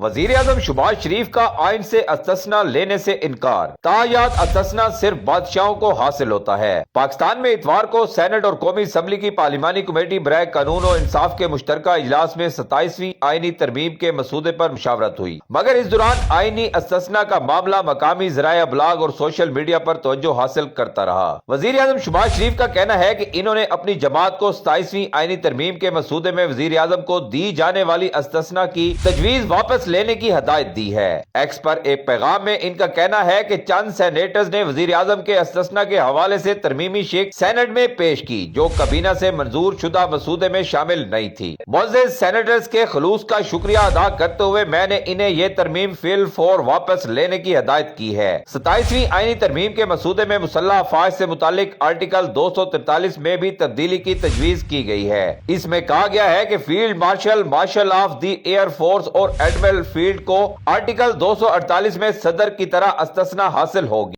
وزیر اعظم شہباز شریف کا آئین سے استثنا لینے سے انکار، تاحیات استثنا صرف بادشاہوں کو حاصل ہوتا ہے۔ پاکستان میں اتوار کو سینٹ اور قومی اسمبلی کی پارلیمانی کمیٹی برائے قانون و انصاف کے مشترکہ اجلاس میں 27ویں آئینی ترمیم کے مسودے پر مشاورت ہوئی، مگر اس دوران آئینی استثنا کا معاملہ مقامی ذرائع ابلاغ اور سوشل میڈیا پر توجہ حاصل کرتا رہا۔ وزیر اعظم شہباز شریف کا کہنا ہے کہ انہوں نے اپنی جماعت کو 27ویں آئینی ترمیم کے مسودے میں وزیر اعظم کو دی جانے والی استثنا کی تجویز واپس لینے کی ہدایت دی ہے۔ ایکس پر ایک پیغام میں ان کا کہنا ہے کہ چند سینیٹرز نے وزیر اعظم کے استثنا کے حوالے سے ترمیمی شیک سینٹ میں پیش کی، جو کابینہ سے منظور شدہ مسودے میں شامل نہیں تھی۔ معزز سینیٹرز کے خلوص کا شکریہ ادا کرتے ہوئے میں نے انہیں یہ ترمیم فی الفور واپس لینے کی ہدایت کی ہے۔ 27ویں آئینی ترمیم کے مسودے میں مسلح افواج سے متعلق آرٹیکل 243 میں بھی تبدیلی کی تجویز کی گئی ہے۔ اس میں کہا گیا ہے کہ field marshal of the air force اور ایڈمرل فیلڈ کو آرٹیکل 248 میں صدر کی طرح استثنا حاصل ہوگی۔